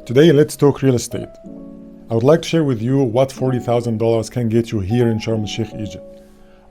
Today, let's talk real estate. I would like to share with you what $40,000 can get you here in Sharm El Sheikh, Egypt.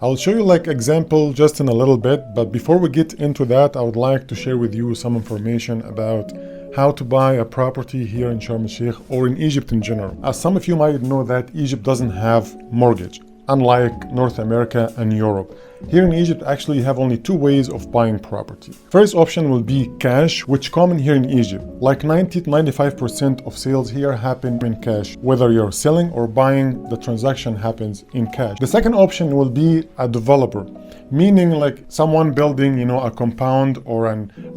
I'll show you example just in a little bit, but before we get into that, I would like to share with you some information about how to buy a property here in Sharm El Sheikh or in Egypt in general. As some of you might know that Egypt doesn't have mortgage, unlike North America and Europe. Here in Egypt, actually, you have only two ways of buying property. First option will be cash, which common here in Egypt. Like 90 to 95% of sales here happen in cash. Whether you're selling or buying, the transaction happens in cash. The second option will be a developer, meaning like someone building, a compound or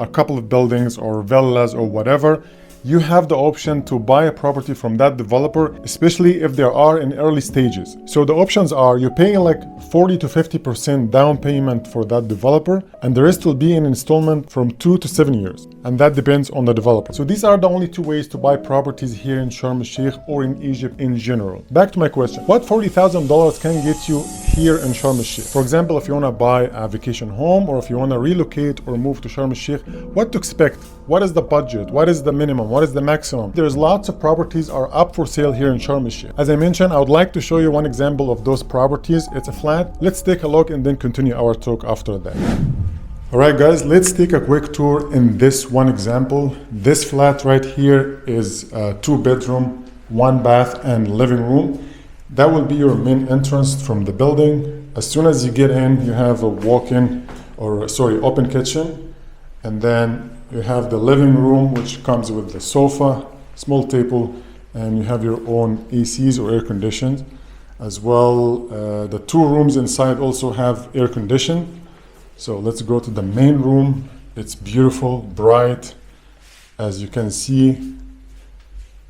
a couple of buildings or villas or whatever. You have the option to buy a property from that developer, especially if they are in early stages. So the options are you pay 40 to 50% down payment for that developer, and the rest will be in installment from 2 to 7 years. And that depends on the developer. So these are the only two ways to buy properties here in Sharm El Sheikh or in Egypt in general. Back to my question. What $40,000 can get you here in Sharm El Sheikh? For example, if you want to buy a vacation home or if you want to relocate or move to Sharm El Sheikh, what to expect? What is the budget? What is the minimum? What is the maximum? There's lots of properties are up for sale here in Sharm El Sheikh. As I mentioned, I would like to show you one example of those properties. It's a flat. Let's take a look and then continue our talk after that. All right, guys, let's take a quick tour in this one example. This flat right here is a 2-bedroom, 1 bath and living room. That will be your main entrance from the building. As soon as you get in, you have a open kitchen. And then you have the living room, which comes with the sofa, small table, and you have your own ACs or air conditioned. As well, the 2 rooms inside also have air conditioning. So let's go to the main room. It's beautiful, bright. As you can see,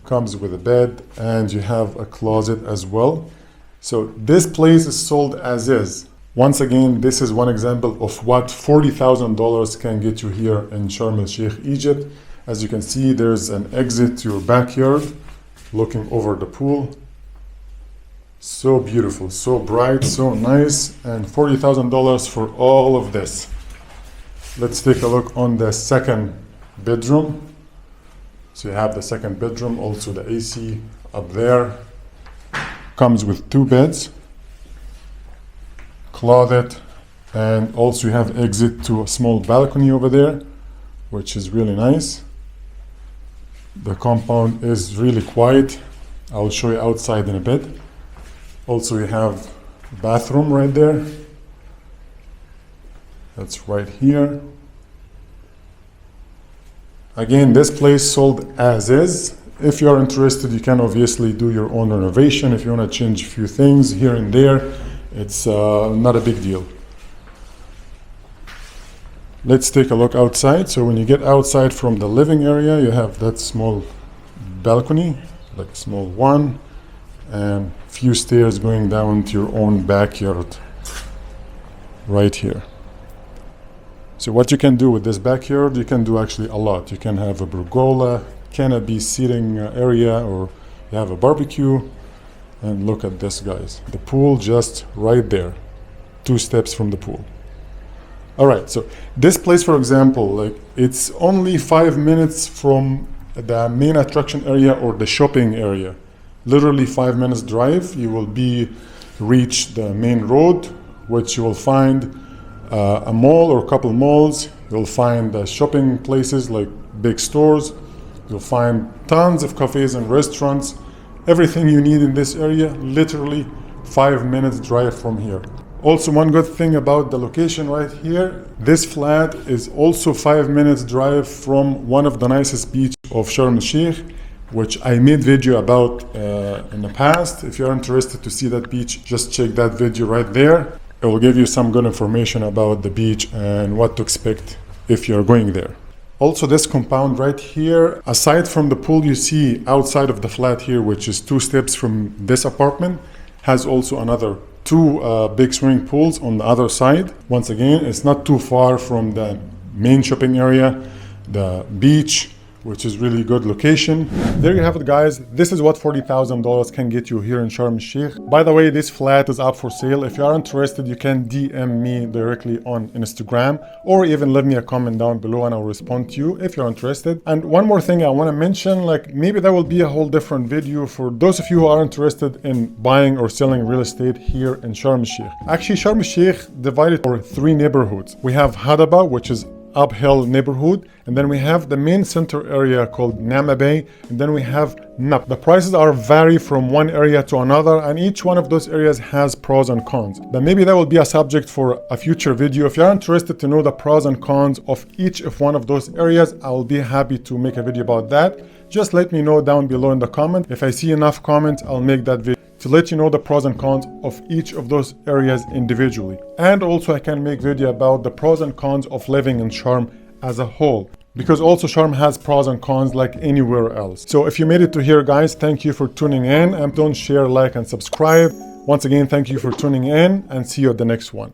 comes with a bed and you have a closet as well. So this place is sold as is. Once again, this is one example of what $40,000 can get you here in Sharm El Sheikh, Egypt. As you can see, there's an exit to your backyard looking over the pool. So beautiful, so bright, so nice, and $40,000 for all of this. Let's take a look on the second bedroom. So you have the second bedroom, also the AC up there. Comes with 2 beds, closet, and also you have exit to a small balcony over there, which is really nice. The compound is really quiet. I'll show you outside in a bit. Also, you have a bathroom right there. That's right here. Again, this place sold as is. If you are interested, you can obviously do your own renovation. If you want to change a few things here and there, it's not a big deal. Let's take a look outside. So when you get outside from the living area, you have that small balcony, like a small one, and few stairs going down to your own backyard right here. So what you can do with this backyard, you can do actually a lot. You can have a pergola, canopy seating area, or you have a barbecue. And look at this, guys. The pool just right there, 2 steps from the pool. All right, so this place, for example, it's only 5 minutes from the main attraction area or the shopping area. Literally 5 minutes drive, you will reach the main road, which you will find a mall or a couple malls. You'll find shopping places like big stores. You'll find tons of cafes and restaurants. Everything you need in this area, literally 5 minutes drive from here. Also, one good thing about the location right here, this flat is also 5 minutes drive from one of the nicest beaches of Sharm El Sheikh, which I made video about in the past. If you're interested to see that beach, just check that video right there. It will give you some good information about the beach and what to expect if you're going there. Also, this compound right here, aside from the pool you see outside of the flat here, which is 2 steps from this apartment, has also another 2 big swimming pools on the other side. Once again, it's not too far from the main shopping area, the beach, which is really good location. There you have it, guys. This is what $40,000 can get you here in Sharm El Sheikh. By the way, this flat is up for sale. If you are interested, you can DM me directly on Instagram, or even leave me a comment down below and I'll respond to you if you're interested. And one more thing I want to mention, like maybe that will be a whole different video for those of you who are interested in buying or selling real estate here in Sharm El Sheikh. Actually, Sharm El Sheikh divided for 3 neighborhoods. We have Hadaba, which is uphill neighborhood, and then we have the main center area called Nama Bay, and then we have Nap. The prices are vary from one area to another, and each one of those areas has pros and cons. But maybe that will be a subject for a future video. If you're interested to know the pros and cons of each of one of those areas, I'll be happy to make a video about that. Just let me know down below in the comment. If I see enough comments, I'll make that video to let you know the pros and cons of each of those areas individually. And also I can make video about the pros and cons of living in Sharm as a whole, because also Sharm has pros and cons like anywhere else. So if you made it to here, guys, thank you for tuning in, and don't share, like, and subscribe. Once again, thank you for tuning in, and see you at the next one.